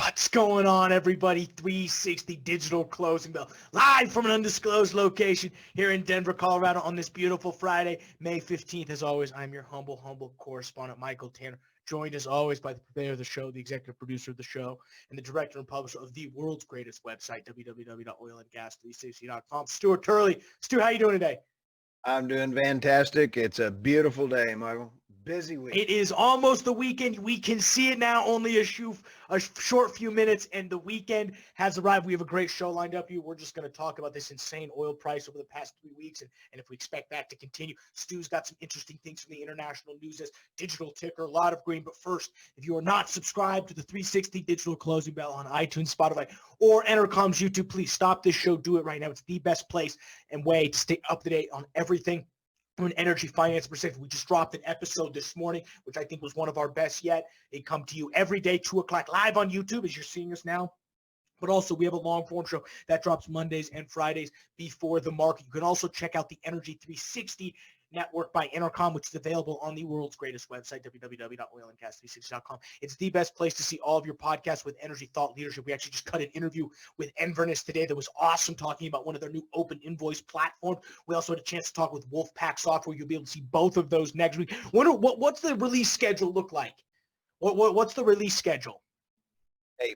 What's going on, everybody? 360 Digital Closing Bell, live from an undisclosed location here in Denver, Colorado on this beautiful Friday, May 15th. As always, I'm your humble correspondent, Michael Tanner, joined as always by the purveyor of the show, the executive producer of the show, and the director and publisher of the world's greatest website, www.oilandgas360.com, Stuart Turley. Stu, how you doing today? I'm doing fantastic. It's a beautiful day, Michael. Busy week. It is almost the weekend. We can see it now, only a short few minutes, and the weekend has arrived. We have a great show lined up for you. We're just going to talk about this insane oil price over the past 3 weeks, and if we expect that to continue. Stu's got some interesting things from the international news desk, digital ticker, a lot of green. But first, if you are not subscribed to the 360 Digital Closing Bell on iTunes, Spotify, or Entercom's YouTube, please stop this show. Do it right now. It's the best place and way to stay up to date on everything from an energy finance perspective. We just dropped an episode this morning, which I think was one of our best yet. They come to you every day, 2 o'clock, live on YouTube, as you're seeing us now. But also, we have a long-form show that drops Mondays and Fridays before the market. You can also check out the Energy 360 Network by Intercom, which is available on the world's greatest website, www.oilandgas360.com. It's the best place to see all of your podcasts with energy thought leadership. We actually just cut an interview with Inverness today that was awesome, talking about one of their new open invoice platforms. We also had a chance to talk with Wolfpack Software. You'll be able to see both of those next week. What's the release schedule look like? What's the release schedule? Hey,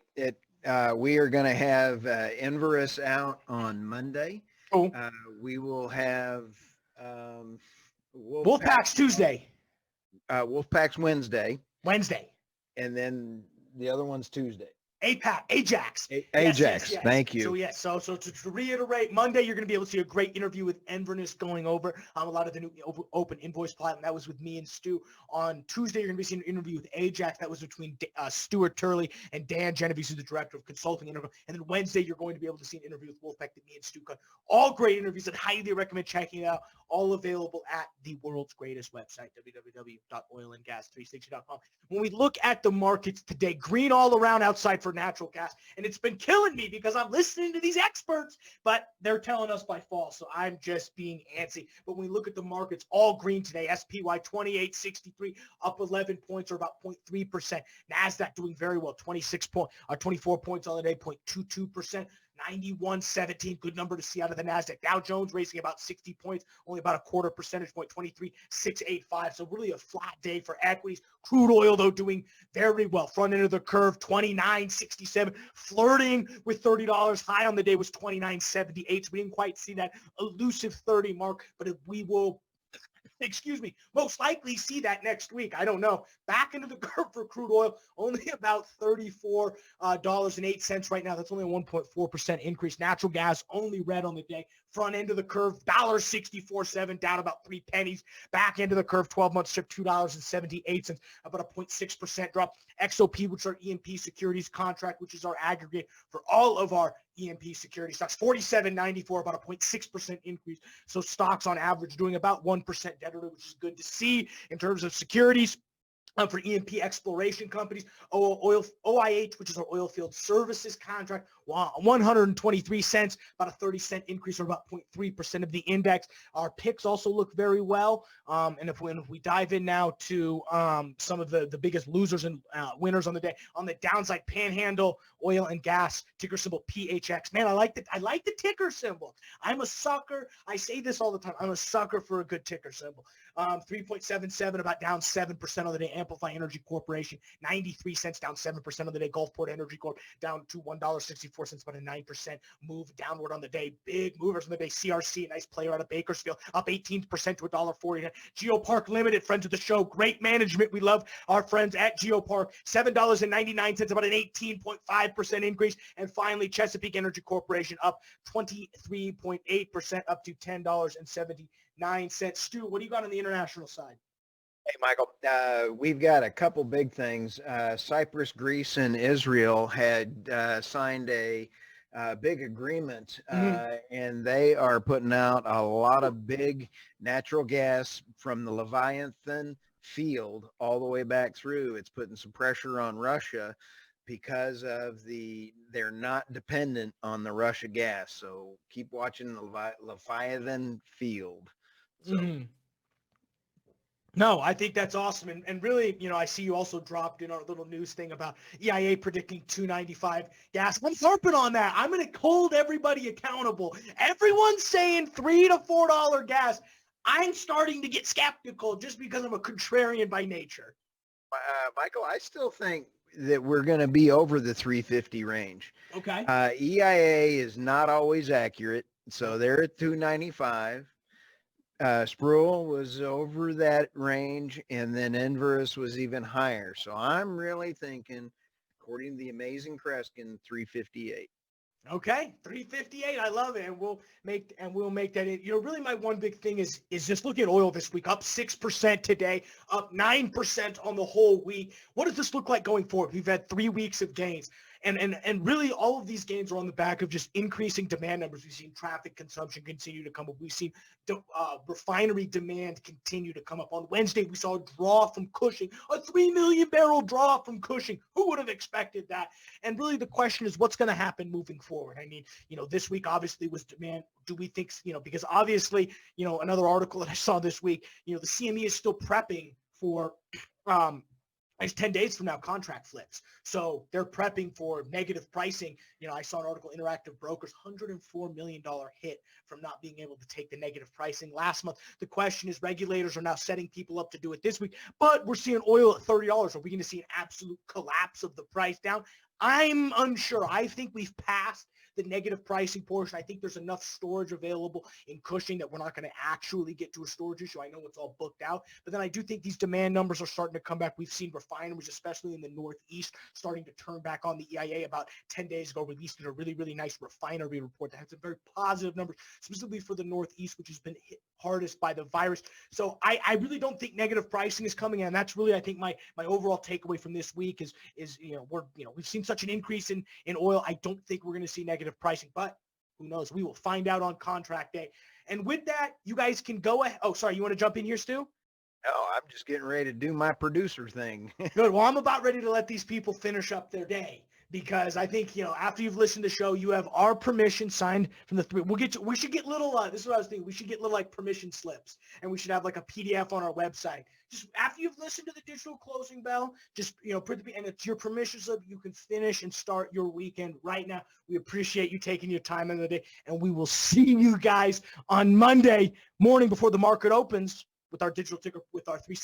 we are going to have Inverness out on Monday. Oh. We will have Wolfpack's Tuesday. Wolfpack's Wednesday. And then the other one's Tuesday. Ajax. Yes. Thank you. So to reiterate, Monday you're going to be able to see a great interview with Inverness going over a lot of the new open invoice platform. That was with me and Stu. On Tuesday, you're going to be seeing an interview with Ajax. That was between Stuart Turley and Dan Genovese, who's the director of consulting. And then Wednesday, you're going to be able to see an interview with Wolfpack that me and Stu cut. All great interviews, and highly recommend checking it out. All available at the world's greatest website, www.oilandgas360.com. When we look at the markets today, green all around outside for natural gas, and it's been killing me because I'm listening to these experts, but they're telling us by fall, so I'm just being antsy. But when we look at the markets, all green today. SPY 2863 up 11 points, or about 0.3%. NASDAQ doing very well, 24 points on the day, 0.22%. 91.17, good number to see out of the NASDAQ. Dow Jones racing about 60 points, only about a quarter percentage point, 23,685. So really a flat day for equities. Crude oil, though, doing very well. Front end of the curve, 29.67, flirting with $30. High on the day was 29.78. So we didn't quite see that elusive 30 mark, but if we will most likely see that next week. I don't know. Back into the curve for crude oil, only about $34.08 right now. That's only a 1.4% increase. Natural gas only red on the day. Front end of the curve, $1.64.7, down about 3 pennies. Back end of the curve, 12-month strip, $2.78, about a 0.6% drop. XOP, which are E&P securities contract, which is our aggregate for all of our E&P security stocks, 47.94, about a 0.6% increase. So stocks on average doing about 1% dead, which is good to see in terms of securities. For E&P exploration companies, OIH, which is our oil field services contract, 123 cents, about a 30-cent increase, or about 0.3% of the index. Our picks also look very well. And if we dive in now to some of the biggest losers and winners on the day, on the downside, Panhandle Oil and Gas, ticker symbol PHX. Man, I like the ticker symbol. I'm a sucker. I say this all the time. I'm a sucker for a good ticker symbol. 3.77, about down 7% on the day. Amplify Energy Corporation, 93 cents, down 7% on the day. Gulfport Energy Corp, down to $1.64, about a 9% move downward on the day. Big movers on the day. CRC, a nice player out of Bakersfield, up 18% to $1.49. GeoPark Limited, friends of the show, great management. We love our friends at GeoPark, $7.99, about an 18.5% increase. And finally, Chesapeake Energy Corporation, up 23.8%, up to $10.79. Stu, what do you got on the international side? Hey, Michael, we've got a couple big things. Cyprus, Greece, and Israel had signed a big agreement, and they are putting out a lot of big natural gas from the Leviathan field all the way back through. It's putting some pressure on Russia because of they're not dependent on the Russia gas. So keep watching the Leviathan field. So. No, I think that's awesome. And really, I see you also dropped in our little news thing about EIA predicting 295 gas. I'm harping on that. I'm going to hold everybody accountable. Everyone's saying $3 to $4 gas. I'm starting to get skeptical just because I'm a contrarian by nature. Michael, I still think that we're going to be over the 350 range. Okay. EIA is not always accurate, so they're at 295. Sproul was over that range, and then Inverus was even higher. So I'm really thinking, according to the amazing Kreskin, 358. Okay, 358. I love it, and we'll make that. Really, my one big thing is just look at oil this week, up 6% today, up 9% on the whole week. What does this look like going forward? We've had 3 weeks of gains, and really all of these gains are on the back of just increasing demand numbers. We've seen traffic consumption continue to come up. We've seen refinery demand continue to come up. On Wednesday, we saw a draw from Cushing, a 3 million barrel draw from Cushing. Who would have expected that? And really the question is what's going to happen moving forward. I mean, this week obviously was demand. Do we think, because obviously, another article that I saw this week, the CME is still prepping for it's 10 days from now contract flips. So they're prepping for negative pricing. I saw an article, Interactive Brokers, $104 million hit from not being able to take the negative pricing last month. The question is regulators are now setting people up to do it this week, but we're seeing oil at $30. Are we going to see an absolute collapse of the price down? I'm unsure. I think we've passed the negative pricing portion. I think there's enough storage available in Cushing that we're not going to actually get to a storage issue. I know it's all booked out, but then I do think these demand numbers are starting to come back. We've seen refineries, especially in the Northeast, starting to turn back on. The EIA about 10 days ago released a really, really nice refinery report that had some very positive numbers, specifically for the Northeast, which has been hit hardest by the virus. So I really don't think negative pricing is coming, and that's really, I think, my overall takeaway from this week is we've seen such an increase in oil. I don't think we're going to see negative pricing, but who knows? We will find out on contract day. And with that, you guys can go ahead. Oh, sorry, you want to jump in here, Stu? Oh, I'm just getting ready to do my producer thing. Good. Well, I'm about ready to let these people finish up their day, because I think, after you've listened to the show, you have our permission signed from the three. We should get little, this is what I was thinking. We should get little like permission slips, and we should have like a PDF on our website. Just after you've listened to the digital closing bell, just, put and it's your permission slip. You can finish and start your weekend right now. We appreciate you taking your time in the day, and we will see you guys on Monday morning before the market opens with our digital ticker, with our 3